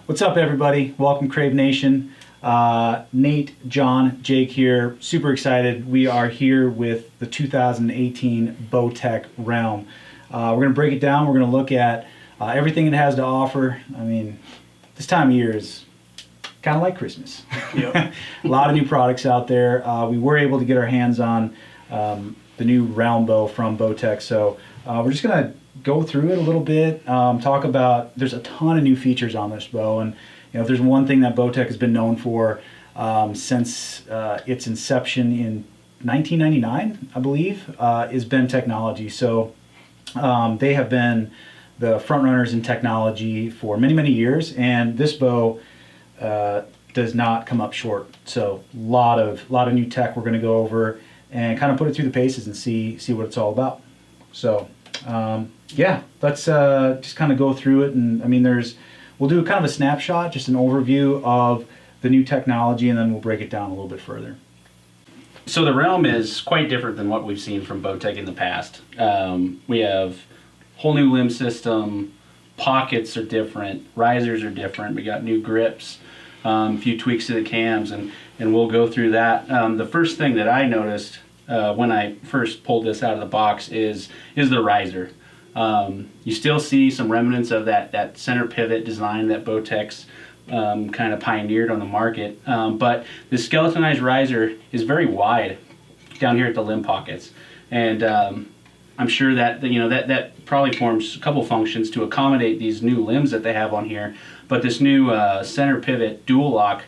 What's up, everybody? Welcome, Crave Nation. Nate, John, Jake here. Super excited. We are here with the 2018 Bowtech REALM. We're going to break it down. We're going to look at everything it has to offer. I mean, this time of year is kind of like Christmas. Yep. A lot of new products out there. We were able to get our hands on the new REALM bow from Bowtech, so we're just going to go through it a little bit, talk about, there's a ton of new features on this bow, and if there's one thing that Bowtech has been known for since its inception in 1999, I believe, has been technology. So they have been the front runners in technology for many, many years, and this bow does not come up short. So a lot of new tech we're going to go over and kind of put it through the paces and see what it's all about. So yeah, let's just kind of go through it. And I mean, we'll do kind of a snapshot, just an overview of the new technology, and then we'll break it down a little bit further. So the REALM is quite different than what we've seen from Bowtech in the past. We have whole new limb system, pockets are different, risers are different, we got new grips, a few tweaks to the cams, and we'll go through that. The first thing that I noticed when I first pulled this out of the box is the riser. You still see some remnants of that center pivot design that Bowtech's kind of pioneered on the market, but the skeletonized riser is very wide down here at the limb pockets, and I'm sure that that probably forms a couple functions to accommodate these new limbs that they have on here. But this new center pivot dual lock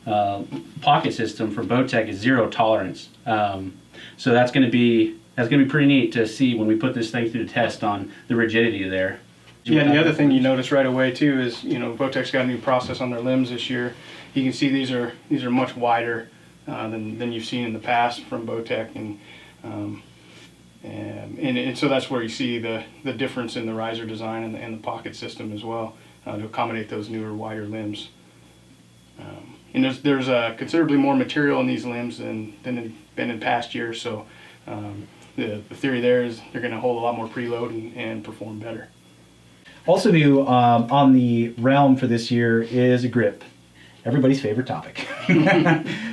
pocket system from Bowtech is zero tolerance, so that's going to be pretty neat to see when we put this thing through the test on the rigidity there. Yeah, and the other thing you notice right away too is, Bowtech's got a new process on their limbs this year. You can see these are much wider than you've seen in the past from Bowtech, and so that's where you see the difference in the riser design and the pocket system as well, to accommodate those newer, wider limbs. And there's considerably more material in these limbs than been in past years, so the theory there is they're going to hold a lot more preload and perform better. Also new on the REALM for this year is a grip. Everybody's favorite topic.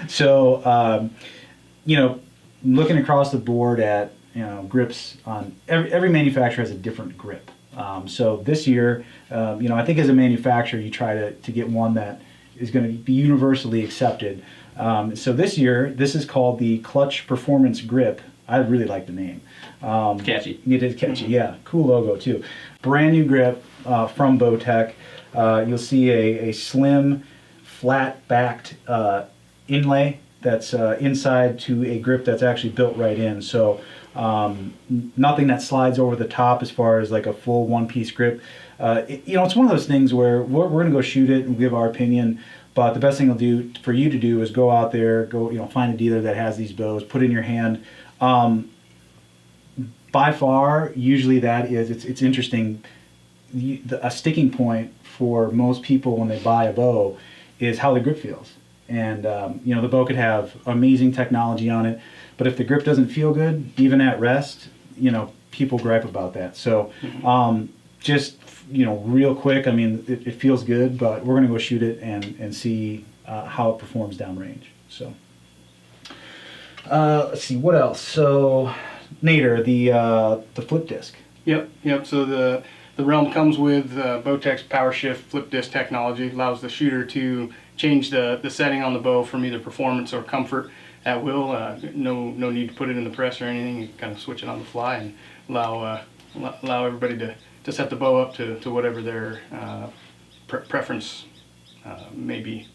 So, looking across the board at grips on every manufacturer has a different grip. So this year, I think as a manufacturer, you try to get one that is going to be universally accepted. So this year, this is called the Clutch Performance Grip. I really like the name. Catchy. It is catchy, yeah. Cool logo too. Brand new grip from Bowtech. You'll see a slim, flat-backed inlay that's inside to a grip that's actually built right in. So nothing that slides over the top as far as like a full one-piece grip. It's one of those things where we're going to go shoot it and give our opinion. But the best thing for you to do is go out there, find a dealer that has these bows, put it in your hand. By far, usually it's interesting. A sticking point for most people when they buy a bow is how the grip feels. And the bow could have amazing technology on it, but if the grip doesn't feel good, even at rest, people gripe about that. So just real quick, I mean, it feels good, but we're going to go shoot it and see how it performs downrange. So let's see what else. So Nader, the flip disc. Yep. So the REALM comes with Bowtech's Power Shift flip disc technology. Allows the shooter to change the setting on the bow from either performance or comfort at will. No need to put it in the press or anything. You kind of switch it on the fly and allow everybody to set the bow up to whatever their preference may be.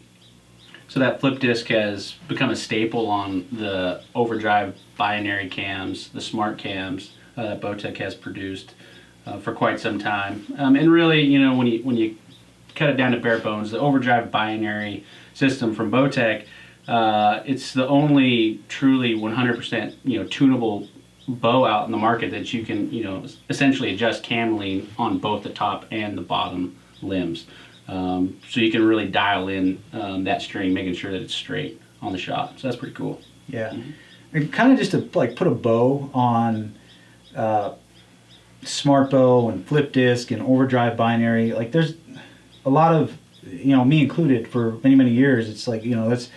So that flip disc has become a staple on the overdrive binary cams, the smart cams that Bowtech has produced for quite some time. And really, when you cut it down to bare bones, the overdrive binary system from Bowtech, it's the only truly 100% tunable bow out in the market that you can essentially adjust cam lean on both the top and the bottom limbs. So you can really dial in that string, making sure that it's straight on the shot. So that's pretty cool. Yeah, and kind of just to put a bow on smart bow and flip disc and overdrive binary. There's a lot of me included, for many, many years, it's like, that's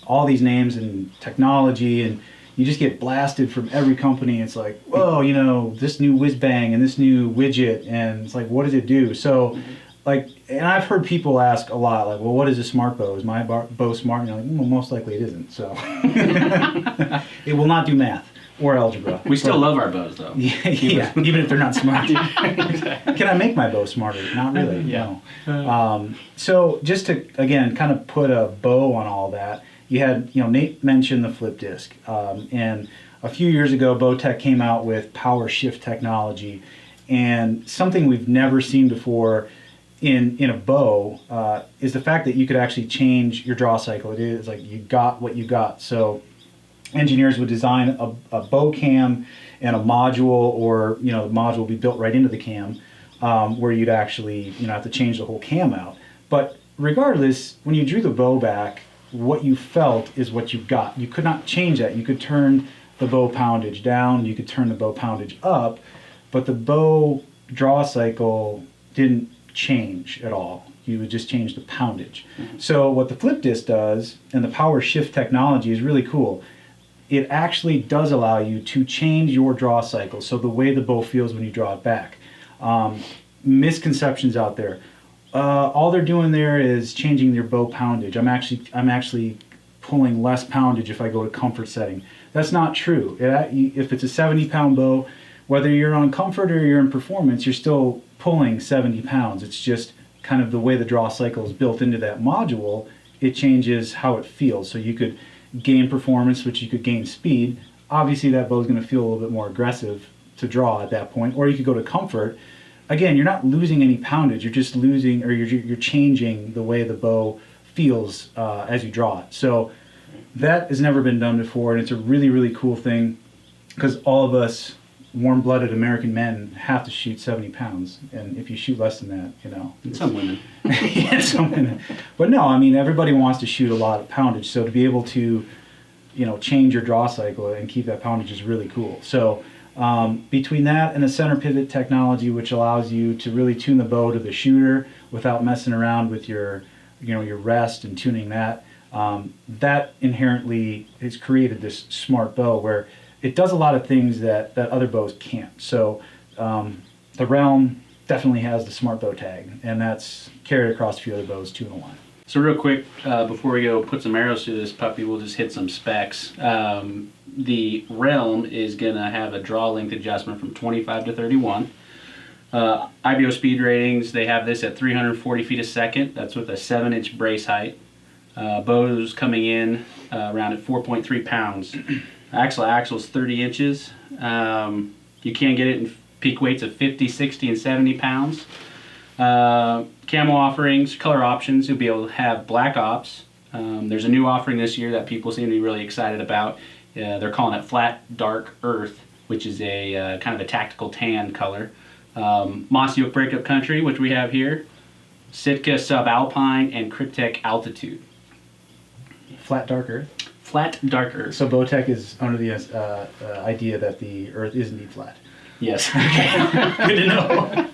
all these names and technology, and you just get blasted from every company. It's like, whoa, this new whiz bang and this new widget, and it's like, what does it do? So, like, and I've heard people ask a lot, like, well, what is a smart bow? Is my bow smart? And you're like, well, most likely it isn't. So, it will not do math or algebra. We still love our bows, though. Yeah, even if they're not smart. Can I make my bow smarter? Not really. Yeah. No. So just to, again, kind of put a bow on all that, you had, Nate mentioned the flip disc. And a few years ago, Bowtech came out with power shift technology, and something we've never seen before in a bow is the fact that you could actually change your draw cycle. It is like you got what you got. So engineers would design a bow cam and a module, or the module would be built right into the cam, where you'd actually have to change the whole cam out. But regardless, when you drew the bow back, what you felt is what you got. You could not change that. You could turn the bow poundage down, you could turn the bow poundage up, but the bow draw cycle didn't change at all. You would just change the poundage. So what the flip disc does, and the power shift technology, is really cool. It actually does allow you to change your draw cycle, so the way the bow feels when you draw it back. Misconceptions out there. All they're doing there is changing their bow poundage. I'm actually pulling less poundage if I go to comfort setting. That's not true. If it's a 70-pound bow, whether you're on comfort or you're in performance, you're still pulling 70 pounds. It's just kind of the way the draw cycle is built into that module. It changes how it feels. So you could gain performance, which you could gain speed. Obviously that bow is going to feel a little bit more aggressive to draw at that point. Or you could go to comfort. Again, you're not losing any poundage. You're just losing, or you're changing the way the bow feels as you draw it. So that has never been done before, and it's a really, really cool thing, because all of us warm-blooded American men have to shoot 70 pounds, and if you shoot less than that, And some women. yeah, some women. But no, I mean, everybody wants to shoot a lot of poundage, so to be able to change your draw cycle and keep that poundage is really cool. So between that and the center pivot technology, which allows you to really tune the bow to the shooter without messing around with your rest and tuning that, that inherently has created this smart bow where it does a lot of things that other bows can't. So the Realm definitely has the smart bow tag, and that's carried across a few other bows too in the line. So real quick, before we go put some arrows through this puppy, we'll just hit some specs. The Realm is going to have a draw length adjustment from 25 to 31. IBO speed ratings, they have this at 340 feet a second. That's with a 7-inch brace height. Bows coming in around at 4.3 pounds. Axle is 30 inches. You can get it in peak weights of 50, 60, and 70 pounds. Camo offerings, color options, you'll be able to have black ops. There's a new offering this year that people seem to be really excited about. They're calling it Flat Dark Earth, which is a kind of a tactical tan color. Mossy Oak Breakup Country, which we have here. Sitka Subalpine, and Cryptek Altitude. Flat Dark Earth? Flat Dark Earth. So Bowtech is under the idea that the Earth is indeed flat. Yes. Good to know.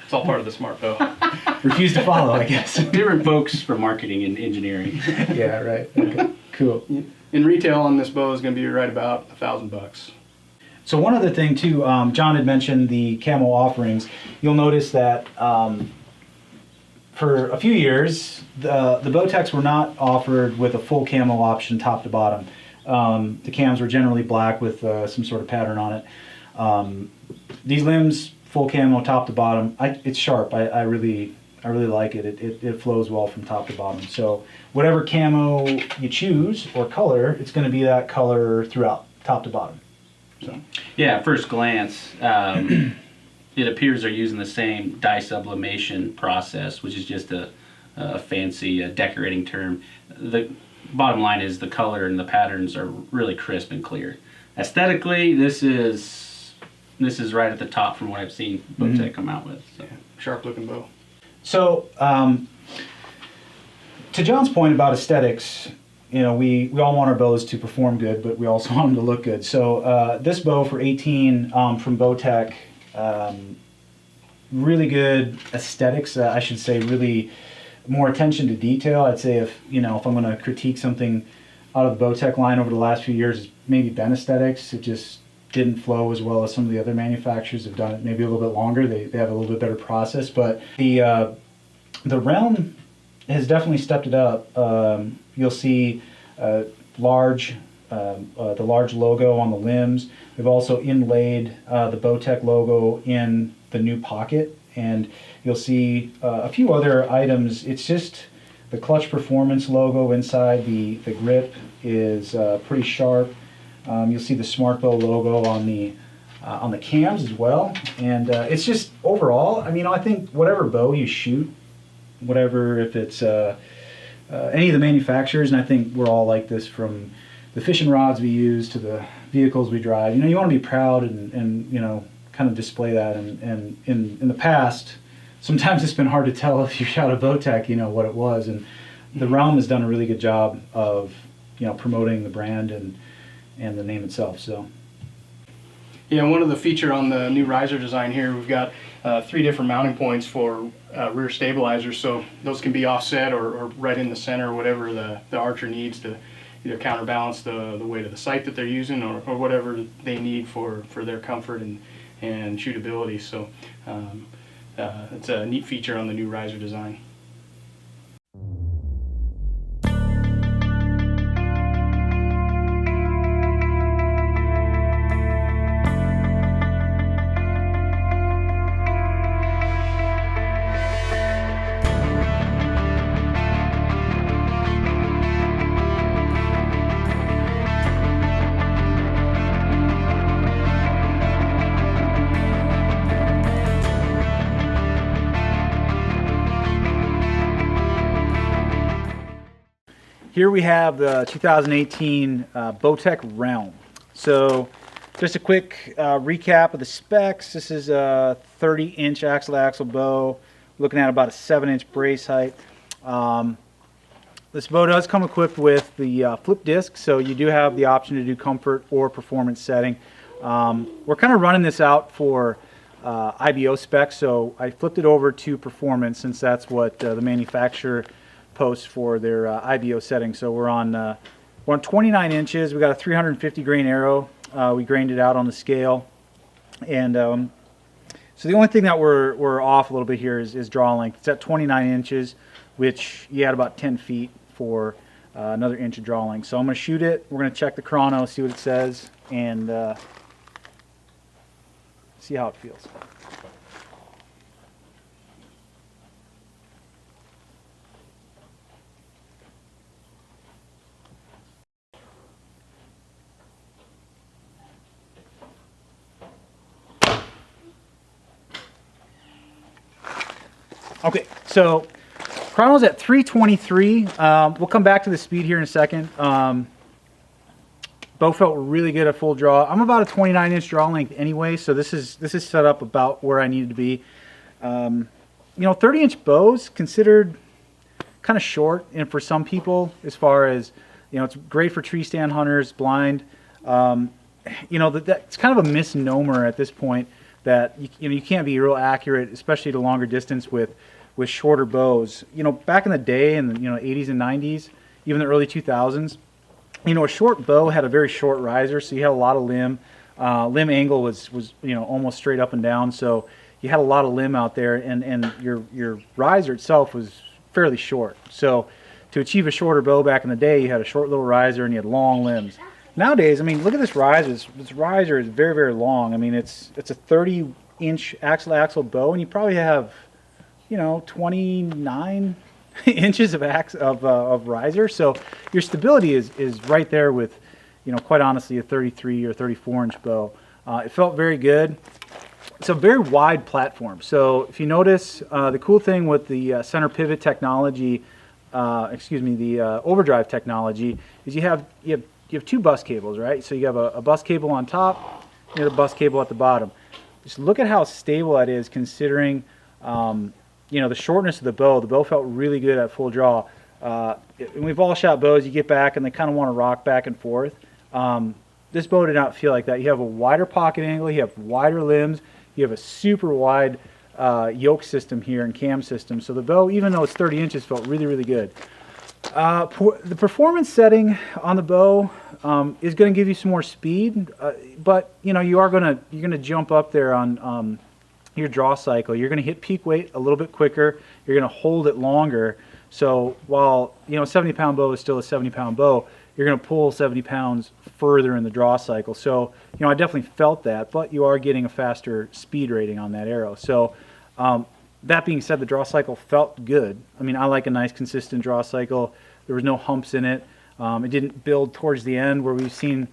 It's all part of the smart bow. Refuse to follow, I guess. Different folks for marketing and engineering. Yeah, right. Okay. Cool. In retail on this bow is going to be right about $1,000. So one other thing too, John had mentioned the camo offerings. You'll notice that for a few years, the Bowtechs were not offered with a full camo option top to bottom. The cams were generally black with some sort of pattern on it. These limbs, full camo top to bottom. It's sharp. I really like it. It flows well from top to bottom. So whatever camo you choose or color, it's going to be that color throughout, top to bottom. So. Yeah, at first glance, it appears they're using the same dye sublimation process, which is just a fancy decorating term. The bottom line is the color and the patterns are really crisp and clear. Aesthetically, this is right at the top from what I've seen Bowtech come out with. So. Yeah, sharp looking bow. So to John's point about aesthetics, we all want our bows to perform good, but we also want them to look good. So this bow for 18 from Bowtech, really good aesthetics. I should say, really more attention to detail. I'd say if I'm going to critique something out of the Bowtech line over the last few years, it's maybe been aesthetics. It just didn't flow as well as some of the other manufacturers have done it. Maybe a little bit longer. They have a little bit better process, but the REALM has definitely stepped it up. You'll see large the large logo on the limbs. We've also inlaid the Bowtech logo in the new pocket, and you'll see a few other items. It's just the Clutch Performance logo inside the grip is pretty sharp. You'll see the Smart Bow logo on the cams as well, and it's just overall. I mean, I think whatever bow you shoot, whatever, if it's any of the manufacturers, and I think we're all like this, from the fishing rods we use to the vehicles we drive. You want to be proud and kind of display that. And in the past, sometimes it's been hard to tell if you shot a Bowtech, what it was. And the REALM has done a really good job of promoting the brand and the name itself. So. Yeah, one of the feature on the new riser design here, we've got 3 different mounting points for rear stabilizers, so those can be offset or right in the center, whatever the archer needs to either counterbalance the weight of the sight that they're using, or whatever they need for their comfort and shootability. So it's a neat feature on the new riser design. Here we have the 2018 Bowtech REALM. So just a quick recap of the specs. This is a 30-inch axle-to-axle bow, looking at about a 7-inch brace height. This bow does come equipped with the flip disc, so you do have the option to do comfort or performance setting. We're kind of running this out for IBO specs, so I flipped it over to performance since that's what the manufacturer posts for their IBO setting. So we're on 29 inches. We got a 350 grain arrow. We grained it out on the scale, and so the only thing that we're off a little bit here is draw length. It's at 29 inches, which you had about 10 feet for another inch of draw length. So I'm going to shoot it. We're going to check the chrono, see what it says, and see how it feels. Okay, so chrono's at 3:23. We'll come back to the speed here in a second. Bow felt really good at full draw. I'm about a 29-inch draw length anyway, so this is set up about where I needed to be. 30-inch bows considered kind of short, and for some people, as far as it's great for tree stand hunters, blind. That's kind of a misnomer at this point that you can't be real accurate, especially at a longer distance with shorter bows. Back in the day, in the 80s and 90s, even the early 2000s, a short bow had a very short riser, so you had a lot of limb. Limb angle was almost straight up and down, so you had a lot of limb out there, and your riser itself was fairly short. So to achieve a shorter bow back in the day, you had a short little riser and you had long limbs. Nowadays, look at this riser. This riser is very, very long. It's a 30-inch axle-to-axle bow, and you probably have 29 inches of riser. So your stability is right there with, quite honestly, a 33 or 34-inch bow. It felt very good. It's a very wide platform. So if you notice, the cool thing with the center pivot technology, the overdrive technology, is you have 2 bus cables, right? So you have a bus cable on top, you have a bus cable at the bottom. Just look at how stable that is, considering the shortness of the bow. The bow felt really good at full draw. And we've all shot bows, you get back and they kind of want to rock back and forth. This bow did not feel like that. You have a wider pocket angle, you have wider limbs, you have a super wide yoke system here and cam system. So the bow, even though it's 30 inches, felt really, really good. The performance setting on the bow is going to give you some more speed, but you know you're gonna jump up there on your draw cycle. You're going to hit peak weight a little bit quicker. You're going to hold it longer. So while you know a 70-pound bow is still a 70-pound bow, you're going to pull 70 pounds further in the draw cycle. So you know I definitely felt that, but you are getting a faster speed rating on that arrow. So that being said, the draw cycle felt good. I mean, I like a nice consistent draw cycle. There was no humps in it. It didn't build towards the end where we've seen,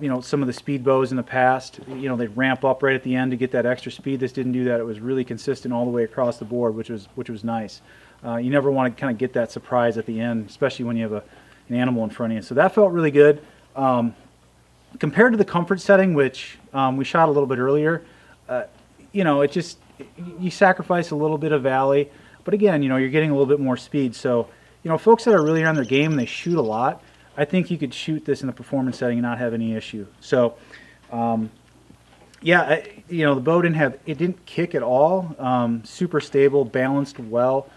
you know, some of the speed bows in the past. You know, they ramp up right at the end to get that extra speed. This didn't do that. It was really consistent all the way across the board, which was nice. You never want to kind of get that surprise at the end, especially when you have an animal in front of you. So that felt really good. Compared to the comfort setting, which we shot a little bit earlier, you know, it just, you sacrifice a little bit of valley, but again, you know, you're getting a little bit more speed. So, you know, folks that are really on their game and they shoot a lot, I think you could shoot this in the performance setting and not have any issue. So, yeah, you know, the bow didn't kick at all. Super stable, balanced well.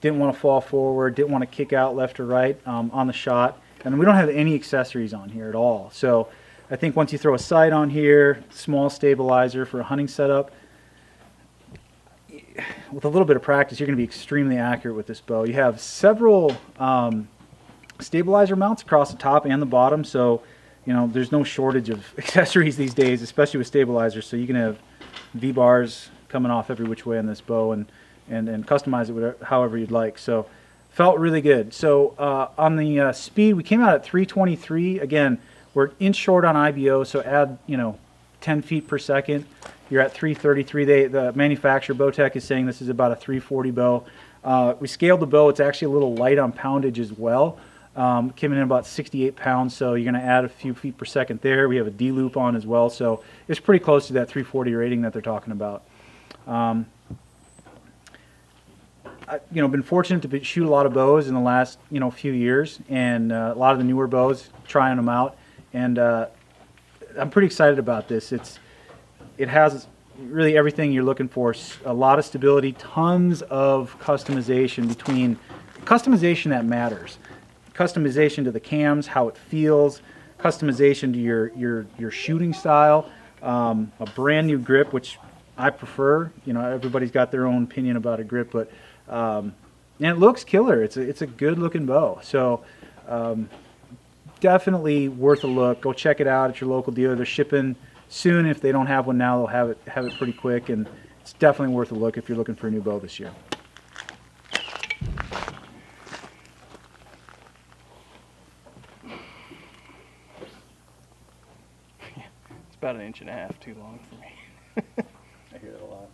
Didn't want to fall forward. Didn't want to kick out left or right on the shot. And we don't have any accessories on here at all. So, I think once you throw a sight on here, small stabilizer for a hunting setup, with a little bit of practice, you're going to be extremely accurate with this bow. You have several stabilizer mounts across the top and the bottom, so you know there's no shortage of accessories these days, especially with stabilizers. So you can have V-bars coming off every which way on this bow and customize it however you'd like. So felt really good. So on the speed, we came out at 323. Again, we're inch short on IBO, so add 10 feet per second. You're at 333. The manufacturer, Bowtech, is saying this is about a 340 bow. We scaled the bow. It's actually a little light on poundage as well. Came in at about 68 pounds, so you're going to add a few feet per second there. We have a D-loop on as well, so it's pretty close to that 340 rating that they're talking about. Been fortunate to shoot a lot of bows in the last few years, and a lot of the newer bows, trying them out, and I'm pretty excited about this. It has really everything you're looking for. A lot of stability, tons of customization that matters. Customization to the cams, how it feels, customization to your shooting style, a brand new grip, which I prefer. Everybody's got their own opinion about a grip, but and it looks killer. It's a good looking bow. So definitely worth a look. Go check it out at your local dealer. They're shipping soon. If they don't have one now, they'll have it pretty quick, and it's definitely worth a look if you're looking for a new bow this year. It's about 1.5 inches too long for me. I hear that a lot.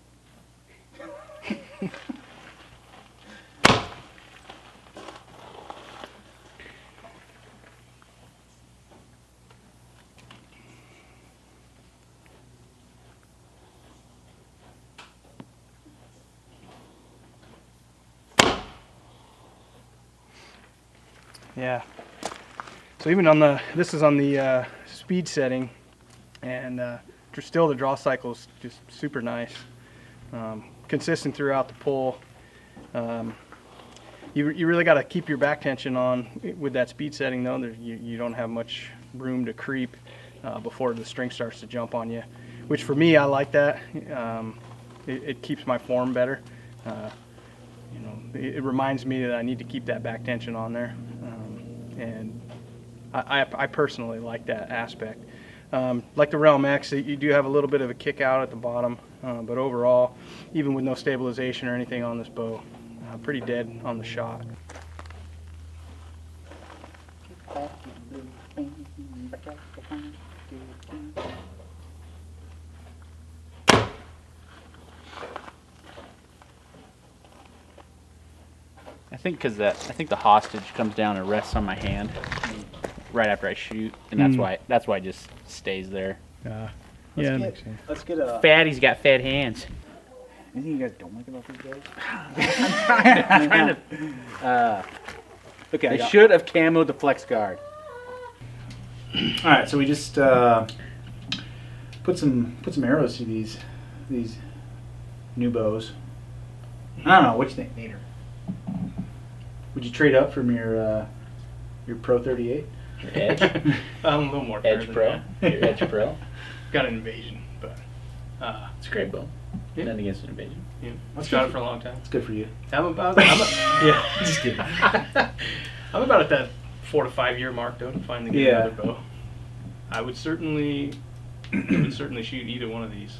Yeah. So even this is on the speed setting, and still the draw cycle is just super nice, consistent throughout the pull. You really got to keep your back tension on with that speed setting though. You don't have much room to creep before the string starts to jump on you, which for me, I like that. It keeps my form better. It reminds me that I need to keep that back tension on there, and I personally like that aspect. Like the REALM X, you do have a little bit of a kick out at the bottom, but overall, even with no stabilization or anything on this bow, pretty dead on the shot. I think the hostage comes down and rests on my hand right after I shoot, and that's why it just stays there. Yeah, Let's get a. Fatty's got fat hands. Anything you guys don't like about these guys? I'm trying to. Okay. I should have camoed the flex guard. All right, so we just put some arrows through these new bows. I don't know. What you think, Nader? Would you trade up from your Pro 38? Your Edge, I'm a little more Edge than Pro, that. your Edge Pro. Got an Invasion, but It's a great bow. Yeah. Nothing against an Invasion. yeah, That's shot good it for a long time. It's good for you. Yeah, Just kidding. I'm about at that 4 to 5 year mark though to finally get Yeah. another bow. I would certainly shoot either one of these.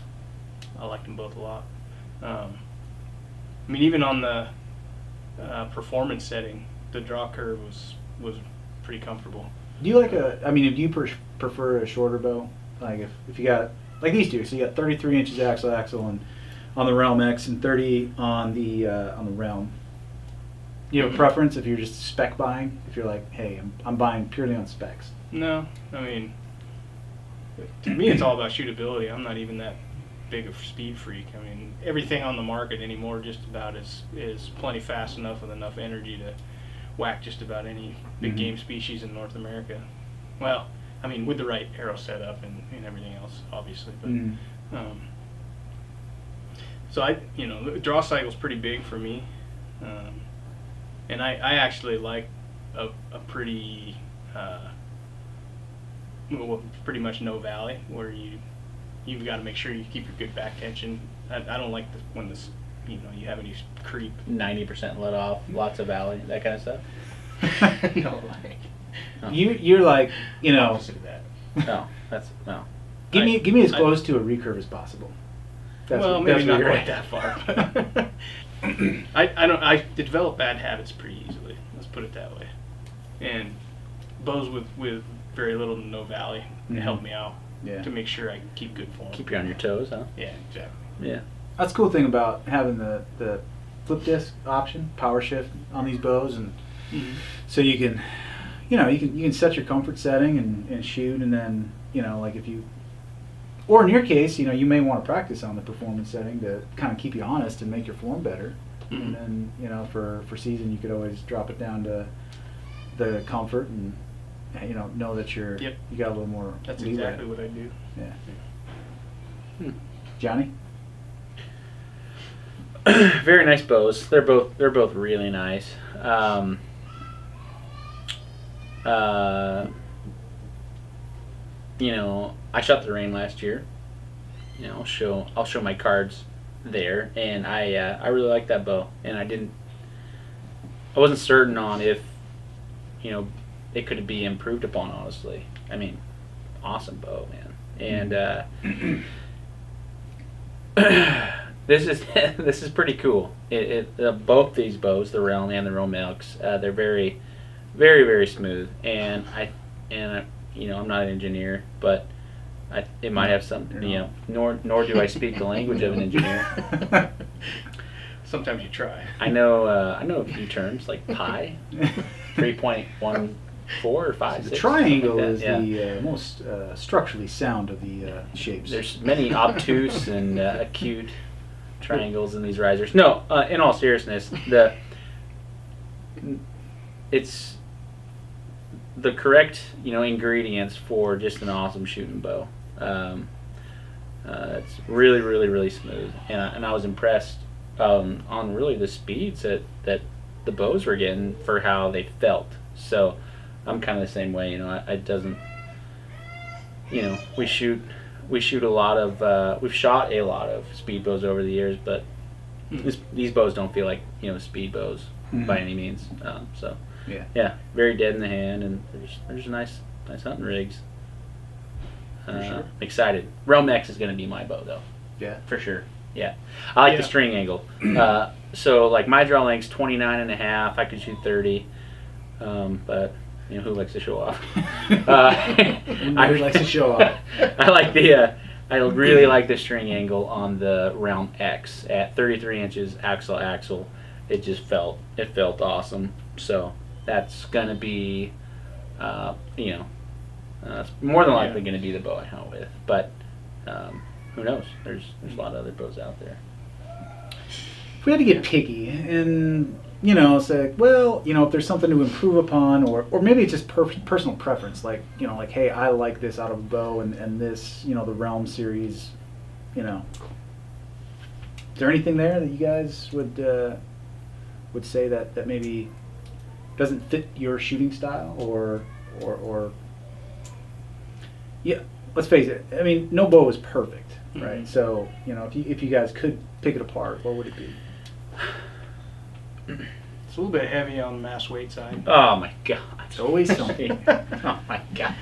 I like them both a lot. I mean, even on the performance setting, the draw curve was pretty comfortable. Do you like do you prefer a shorter bow? Like if you got, like these two, so you got 33 inches axle and on the Realm X and 30 on the Realm. You have a preference if you're just spec buying? If you're like, hey, I'm buying purely on specs. No, I mean, to me it's all about shootability. I'm not even that big of a speed freak. I mean, everything on the market anymore just about is plenty fast enough with enough energy to whack just about any big game species in North America. Well, I mean, with the right arrow setup and everything else, obviously. But so the draw cycle's pretty big for me, and I actually like a pretty pretty much no valley where you've got to make sure you keep your good back tension. I don't like when you have any creep. 90% let off, lots of valley, that kind of stuff. No, like You're like, opposite of that. No, that's no. give me as close to a recurve as possible. Maybe not you're quite that far. I develop bad habits pretty easily. Let's put it that way. And bows with very little to no valley help me out to make sure I keep good form. Keep you on your toes, huh? Yeah, exactly. Yeah. That's the cool thing about having the flip disc option, power shift on these bows, and so you can, you can set your comfort setting and shoot, and then like if you, or in your case, you may want to practice on the performance setting to kind of keep you honest and make your form better, and then for season you could always drop it down to the comfort and know that you got a little more. That's leeway. exactly what I do. Yeah. Johnny. Very nice bows. They're both really nice. I shot the rain last year. I'll show my cards there, and I really like that bow, and I wasn't certain on if it could be improved upon. Honestly, I mean, awesome bow, man, and this is pretty cool. Both these bows, the Realm and the Realm X, they're very, very, very smooth. And I'm not an engineer, but it might have some. Nor do I speak the language of an engineer. Sometimes you try. I know a few terms like pi, 3.14 or 5. The 6, triangle like is that, the most structurally sound of the shapes. There's many obtuse and acute triangles in these risers. No, in all seriousness, it's the correct ingredients for just an awesome shooting bow. It's really, really, really smooth, and I was impressed on really the speeds that the bows were getting for how they felt. So I'm kind of the same way. It doesn't. We shoot a lot of. We've shot a lot of speed bows over the years, but these bows don't feel like speed bows by any means. So yeah, very dead in the hand, and there's nice hunting rigs. For sure. I'm excited. Realm X is going to be my bow though. Yeah, for sure. Yeah, I like the string angle. So like my draw length's 29.5. I could shoot 30, but who likes to show off? Who likes to show off? I really like the string angle on the Realm X at 33 inches axle. It felt awesome. So that's gonna be, it's more than likely gonna be the bow I hunt with. But who knows? There's a lot of other bows out there. If we had to get picky and say, well, if there's something to improve upon, or maybe it's just personal preference, like hey, I like this out of a bow, and this, the Realm series, Is there anything there that you guys would say that maybe doesn't fit your shooting style, or yeah, let's face it. I mean, no bow is perfect, right? Mhm. So if you guys could pick it apart, what would it be? It's a little bit heavy on the mass weight side. Oh my god. It's always something. Oh my god.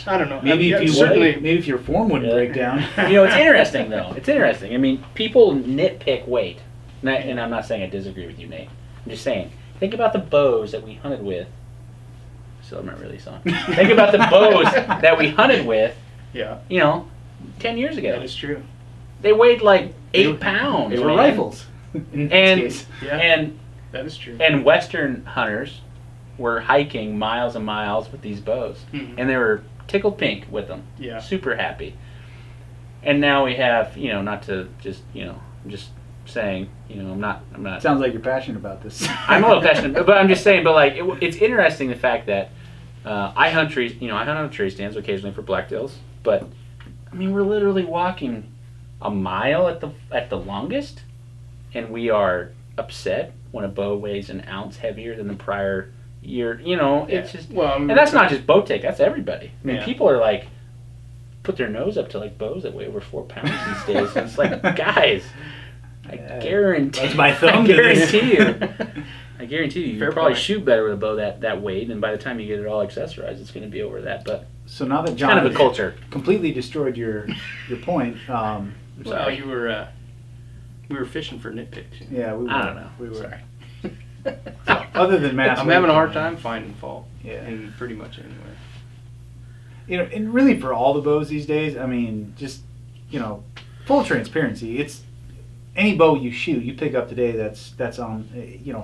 I don't know. Maybe if you certainly. maybe if your form wouldn't break down. You know, it's interesting though. It's interesting. I mean, people nitpick weight, and I'm not saying I disagree with you, Nate. I'm just saying, think about the bows that we hunted with. Still haven't released on. Think about the bows that we hunted with. Yeah, 10 years ago. that is true. They weighed like They 8 were- pounds. They were man. rifles. In this And case. Yeah, and that is true. and Western hunters were hiking miles and miles with these bows, Mhm. and they were tickled pink with them. Yeah. Super happy. And now we have, not to just, I'm just saying, I'm not. Sounds like you're passionate about this. I'm a little passionate, but I'm just saying. But like, it's interesting the fact that I hunt trees. I hunt on tree stands occasionally for blacktails. But I mean, we're literally walking a mile at the longest, and we are upset when a bow weighs an ounce heavier than the prior year. It's just. Well, And that's not just Bowtech. That's everybody. I mean, Yeah. people are like, put their nose up to like bows that weigh over 4 pounds these days. And it's like, guys, I guarantee. That's my thumb I to this. guarantee you. I guarantee you, you Fair probably point. shoot better with a bow that weight, and by the time you get it all accessorized, it's going to be over that. But So now that it's John kind of a has culture. completely destroyed your point, I'm Well, sorry. we were fishing for nitpicks. yeah, we were. I don't know. We were. Sorry. Other than mass, I'm weight, having a hard time finding fault. Yeah. In pretty much anywhere. And really for all the bows these days, I mean, just full transparency. It's any bow you shoot, you pick up today that's on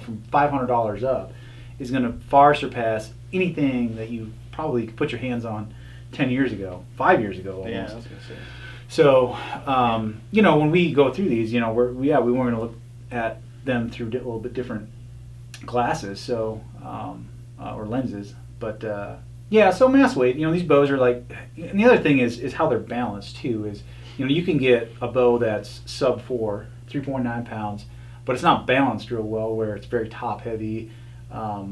from $500 up is going to far surpass anything that you probably could put your hands on 10 years ago, 5 years ago almost. Yeah, I was gonna say. So, when we go through these, we weren't going to look at them through a little bit different glasses, so or lenses. But so mass weight. These bows are like, and the other thing is how they're balanced too. Is you can get a bow that's sub 4, 3.9 pounds, but it's not balanced real well, where it's very top heavy, or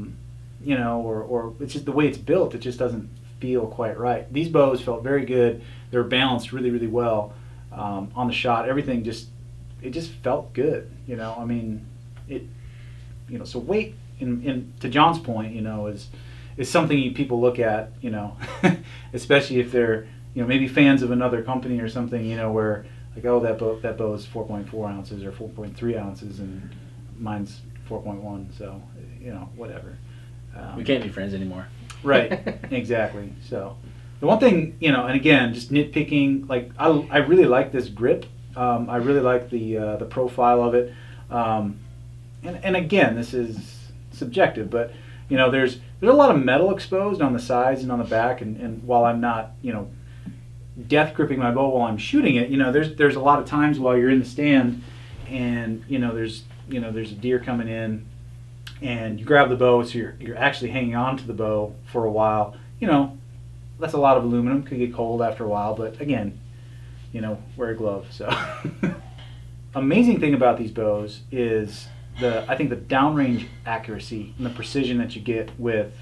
it's just the way it's built. It just doesn't feel quite right. These bows felt very good. They were balanced really, really well on the shot. Everything just felt good. I mean, so weight in to John's point, is something people look at, especially if they're maybe fans of another company or something, where like, oh, that bow is 4.4 ounces or 4.3 ounces and mine's 4.1, so whatever. We can't be friends anymore. Right, exactly. So the one thing, and again, just nitpicking, like I really like this grip. I really like the profile of it. And again, this is subjective, but there's a lot of metal exposed on the sides and on the back, and while I'm not death gripping my bow while I'm shooting it, there's a lot of times while you're in the stand and there's a deer coming in and you grab the bow, so you're actually hanging on to the bow for a while. That's a lot of aluminum, could get cold after a while, but again, wear a glove. So amazing thing about these bows is I think the downrange accuracy and the precision that you get with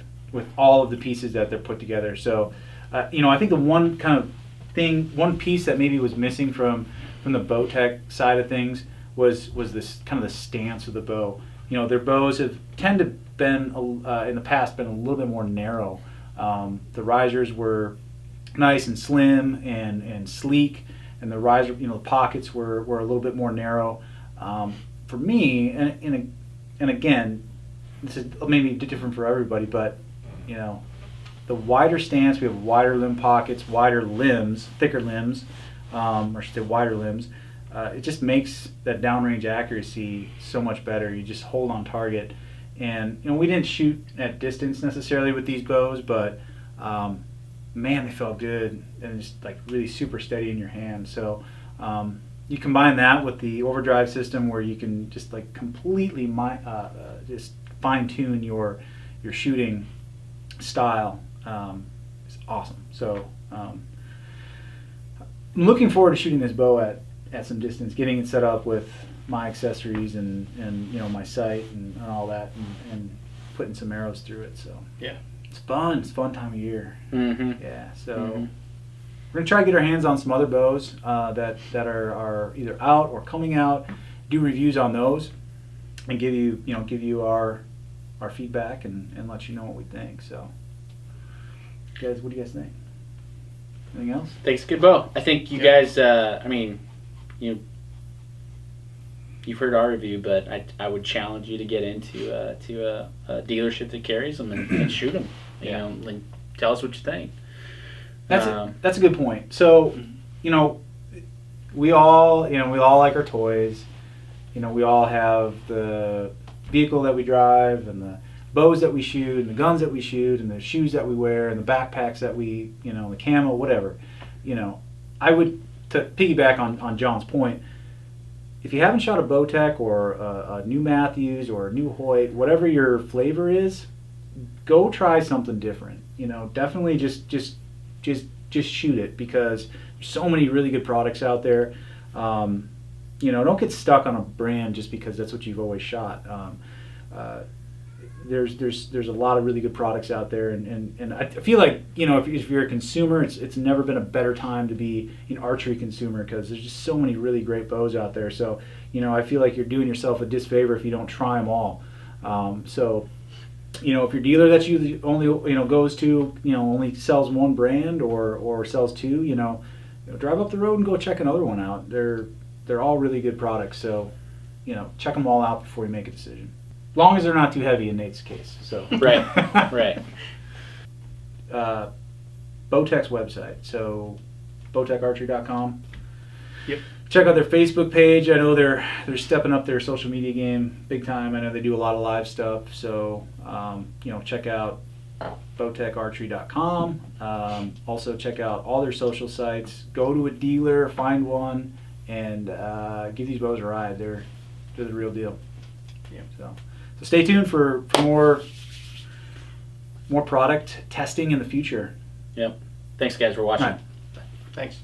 all of the pieces that they're put together. So I think the one piece that maybe was missing from the Bowtech side of things was this kind of the stance of the bow. Their bows have been in the past been a little bit more narrow. The risers were nice and slim and sleek, and the riser, the pockets were a little bit more narrow. For me, and again, this is maybe different for everybody, but the wider stance, we have wider limb pockets, wider limbs, thicker limbs, or I should say wider limbs. It just makes that downrange accuracy so much better. You just hold on target, and we didn't shoot at distance necessarily with these bows, but man, they felt good and just like really super steady in your hand. So you combine that with the overdrive system, where you can just like completely just fine tune your shooting style. It's awesome. So I'm looking forward to shooting this bow at some distance, getting it set up with my accessories and my sight and all that, and putting some arrows through it. So Yeah. it's fun. It's a fun time of year. Mm-hmm. Yeah. So Mm-hmm. we're gonna try to get our hands on some other bows that are either out or coming out. Do reviews on those, and give you our feedback and let you know what we think. So, guys, what do you guys think? Anything else? Thanks, good bow. I think you Yeah. guys. I mean, you've heard our review, but I would challenge you to get into a dealership that carries them and shoot them. Yeah. And tell us what you think. That's a good point. So, we all like our toys. We all have the vehicle that we drive and the bows that we shoot and the guns that we shoot and the shoes that we wear and the backpacks that we, the camo, whatever. I would, to piggyback on John's point, if you haven't shot a Bowtech or a new Matthews or a new Hoyt, whatever your flavor is, go try something different. Definitely just shoot it, because there's so many really good products out there. Don't get stuck on a brand just because that's what you've always shot. There's a lot of really good products out there, and I feel like if you're a consumer, it's never been a better time to be an archery consumer, because there's just so many really great bows out there. So I feel like you're doing yourself a disfavor if you don't try them all. So if your dealer that you only goes to only sells one brand or sells two, drive up the road and go check another one out. They're all really good products. So check them all out before you make a decision. As long as they're not too heavy in Nate's case. So Right. Bowtech's website, so bowtecharchery.com. Yep. Check out their Facebook page. I know they're stepping up their social media game big time. I know they do a lot of live stuff. So check out bowtecharchery.com. Also check out all their social sites. Go to a dealer, find one, and give these bows a ride. They're the real deal. Yeah. So stay tuned for more product testing in the future. Yep. Thanks, guys, for watching. All right. Thanks.